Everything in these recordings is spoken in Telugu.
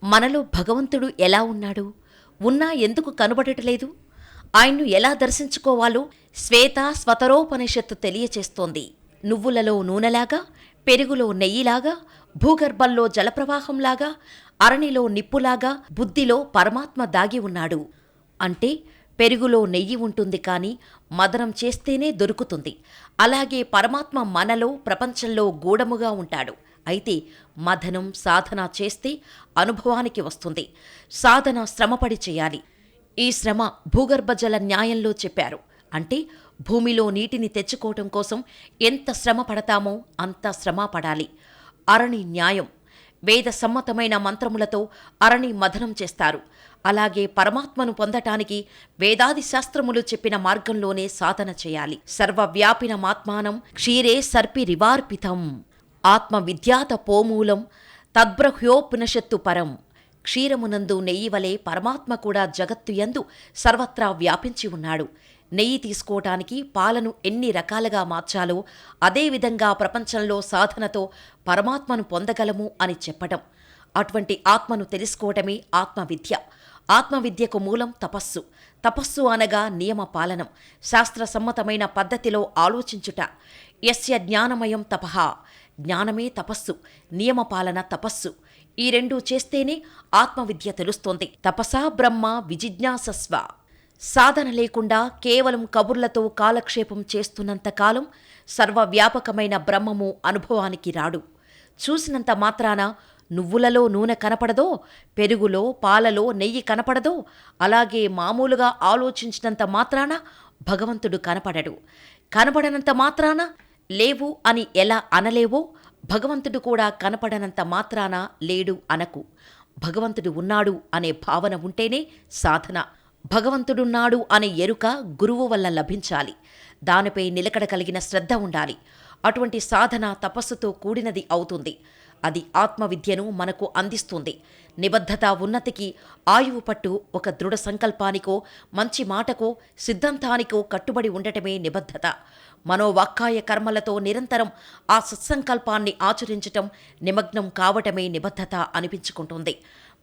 మనలో భగవంతుడు ఎలా ఉన్నాడు? ఉన్నా ఎందుకు కనబడటలేదు? ఆయన్ను ఎలా దర్శించుకోవాలో శ్వేతాస్వతరోపనిషత్తు తెలియచేస్తోంది. నువ్వులలో నూనెలాగా, పెరుగులో నెయ్యిలాగా, భూగర్భంలో జలప్రవాహంలాగా, అరణిలో నిప్పులాగా బుద్ధిలో పరమాత్మ దాగి ఉన్నాడు. అంటే పెరుగులో నెయ్యి ఉంటుంది కాని మదనం చేస్తేనే దొరుకుతుంది. అలాగే పరమాత్మ మనలో, ప్రపంచంలో గూఢముగా ఉంటాడు. అయితే మథనం, సాధన చేస్తే అనుభవానికి వస్తుంది. సాధన శ్రమపడి చేయాలి. ఈ శ్రమ భూగర్భ జల న్యాయంలో చెప్పారు. అంటే భూమిలో నీటిని తెచ్చుకోవటం కోసం ఎంత శ్రమ పడతామో అంత శ్రమ పడాలి. అరణి న్యాయం. వేద సమ్మతమైన మంత్రములతో అరణి మథనం చేస్తారు. అలాగే పరమాత్మను పొందటానికి వేదాది శాస్త్రములు చెప్పిన మార్గంలోనే సాధన చేయాలి. సర్వవ్యాపినమాత్మానం క్షీరే సర్పిరివార్పితం. ఆత్మ విద్యాత పోమూలం తద్బ్రహ్యోపనిషత్తు పరం. క్షీరమునందు నెయ్యి వలె పరమాత్మ కూడా జగత్తు యందు సర్వత్రా వ్యాపించి ఉన్నాడు. నెయ్యి తీసుకోవటానికి పాలను ఎన్ని రకాలుగా మార్చాలో అదేవిధంగా ప్రపంచంలో సాధనతో పరమాత్మను పొందగలము అని చెప్పటం. అటువంటి ఆత్మను తెలుసుకోవటమే ఆత్మవిద్య. ఆత్మవిద్యకు మూలం తపస్సు. తపస్సు అనగా నియమ పాలనం, శాస్త్రసమ్మతమైన పద్ధతిలో ఆలోచించుట. యస్య జ్ఞానమయం తపః. జ్ఞానమే తపస్సు, నియమపాలన తపస్సు. ఈ రెండూ చేస్తేనే ఆత్మవిద్య తెలుస్తోంది. తపసా బ్రహ్మ విజిజ్ఞాసస్వ. సాధన లేకుండా కేవలం కబుర్లతో కాలక్షేపం చేస్తున్నంతకాలం సర్వవ్యాపకమైన బ్రహ్మము అనుభవానికి రాడు. చూసినంత మాత్రాన నువ్వులలో నూనె కనపడదో, పెరుగులో పాలలో నెయ్యి కనపడదో, అలాగే మామూలుగా ఆలోచించినంత మాత్రాన భగవంతుడు కనపడడు. కనపడనంత మాత్రాన లేవు అని ఎలా అనలేవో, భగవంతుడు కూడా కనపడనంత మాత్రాన లేడు అనకు. భగవంతుడు ఉన్నాడు అనే భావన ఉంటేనే సాధన. భగవంతుడున్నాడు అనే ఎరుక గురువు వల్ల లభించాలి. దానిపై నిలకడ కలిగిన శ్రద్ధ ఉండాలి. అటువంటి సాధన తపస్సుతో కూడినది అవుతుంది. అది ఆత్మవిద్యను మనకు అందిస్తుంది. నిబద్ధత ఉన్నతికి ఆయువు పట్టు ఒక దృఢ సంకల్పానికో, మంచి మాటకో, సిద్ధాంతానికో కట్టుబడి ఉండటమే నిబద్ధత. మనోవాక్కాయ కర్మలతో నిరంతరం ఆ సత్సంకల్పాన్ని ఆచరించటం, నిమగ్నం కావటమే నిబద్ధత అనిపించుకుంటుంది.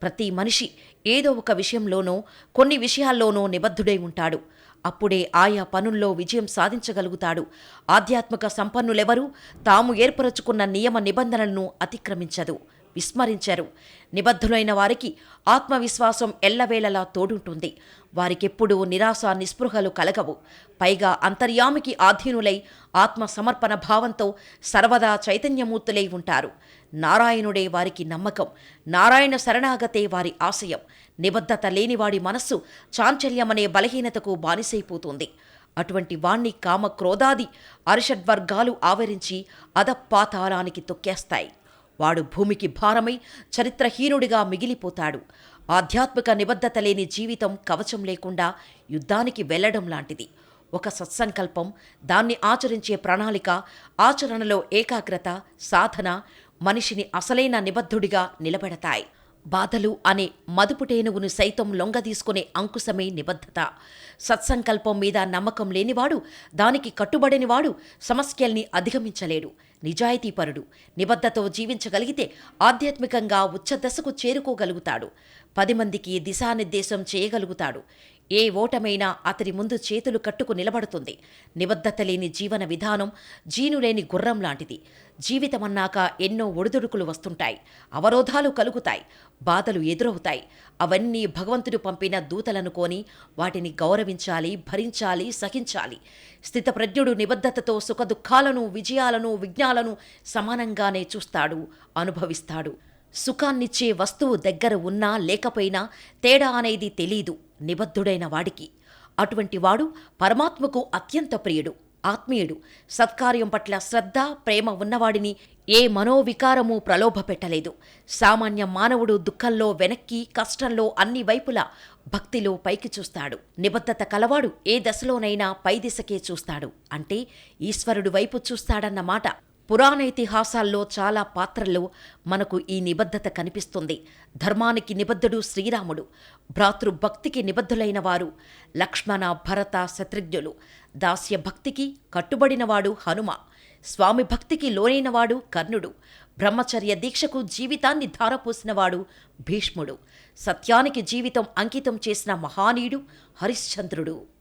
ప్రతి మనిషి ఏదో ఒక విషయంలోనో, కొన్ని విషయాల్లోనో నిబద్ధుడై ఉంటాడు. అప్పుడే ఆయా పనుల్లో విజయం సాధించగలుగుతాడు. ఆధ్యాత్మిక సంపన్నులెవరూ తాము ఏర్పరచుకున్న నియమ నిబంధనలను అతిక్రమించదు, విస్మరించరు. నిబద్ధులైన వారికి ఆత్మవిశ్వాసం ఎల్లవేళలా తోడుంటుంది. వారికెప్పుడూ నిరాశ నిస్పృహలు కలగవు. పైగా అంతర్యామికి ఆధీనులై ఆత్మ సమర్పణ భావంతో సర్వదా చైతన్యమూర్తులై ఉంటారు. నారాయణుడే వారికి నమ్మకం, నారాయణ శరణాగతే వారి ఆశయం. నిబద్ధత లేనివాడి మనస్సు చాంచల్యమనే బలహీనతకు బానిసైపోతుంది. అటువంటి వాణ్ణి కామ క్రోధాది అరిషడ్వర్గాలు ఆవరించి అధపాతాళానికి తొక్కేస్తాయి. వాడు భూమికి భారమై చరిత్రహీనుడిగా మిగిలిపోతాడు. ఆధ్యాత్మిక నిబద్ధత లేని జీవితం కవచం లేకుండా యుద్ధానికి వెళ్లడం లాంటిది. ఒక సత్సంకల్పం, దాన్ని ఆచరించే ప్రణాళిక, ఆచరణలో ఏకాగ్రత, సాధన మనిషిని అసలైన నిబద్ధుడిగా నిలబెడతాయి. బాధలు అనే మదుపుటేనుగును సైతం లొంగదీసుకునే అంకుశమే నిబద్ధత. సత్సంకల్పం మీద నమ్మకం లేనివాడు, దానికి కట్టుబడినవాడు సమస్యల్ని అధిగమించలేడు. నిజాయితీపరుడు నిబద్ధతో జీవించగలిగితే ఆధ్యాత్మికంగా ఉచ్చదశకు చేరుకోగలుగుతాడు. 10 మందికి దిశానిర్దేశం చేయగలుగుతాడు. ఏ ఓటమైనా అతడి ముందు చేతులు కట్టుకు నిలబడుతుంది. నిబద్ధత లేని జీవన విధానం జీనులేని గుర్రం లాంటిది. జీవితమన్నాక ఎన్నో ఒడిదుడుకులు వస్తుంటాయి, అవరోధాలు కలుగుతాయి, బాధలు ఎదురవుతాయి. అవన్నీ భగవంతుడు పంపిన దూతలనుకోని వాటిని గౌరవించాలి, భరించాలి, సహించాలి. స్థితప్రజ్ఞుడు నిబద్ధతతో సుఖదుఖాలను, విజయాలను, విఘ్నాలను సమానంగానే చూస్తాడు, అనుభవిస్తాడు. సుఖాన్నిచ్చే వస్తువు దగ్గర ఉన్నా లేకపోయినా తేడా అనేది తెలీదు నిబద్ధుడైన వాడికి. అటువంటి వాడు పరమాత్మకు అత్యంత ప్రియుడు, ఆత్మీయుడు. సత్కార్యం పట్ల శ్రద్ధ, ప్రేమ ఉన్నవాడిని ఏ మనోవికారమూ ప్రలోభపెట్టలేదు. సామాన్య మానవుడు దుఃఖంలో వెనక్కి, కష్టంలో అన్ని వైపులా, భక్తిలో పైకి చూస్తాడు. నిబద్ధత కలవాడు ఏ దశలోనైనా పై దిశకే చూస్తాడు. అంటే ఈశ్వరుడు వైపు చూస్తాడన్నమాట. పురాణేతిహాసాల్లో చాలా పాత్రల్లో మనకు ఈ నిబద్ధత కనిపిస్తుంది. ధర్మానికి నిబద్ధుడు శ్రీరాముడు, భ్రాతృభక్తికి నిబద్ధులైన వారు లక్ష్మణ, భరత, శత్రుఘ్నులు, దాస్య భక్తికి కట్టుబడినవాడు హనుమ, స్వామి భక్తికి లోనైనవాడు కర్ణుడు, బ్రహ్మచర్య దీక్షకు జీవితాన్ని ధారపోసినవాడు భీష్ముడు. సత్యానికి జీవితం అంకితం చేసిన మహానీయుడు హరిశ్చంద్రుడు.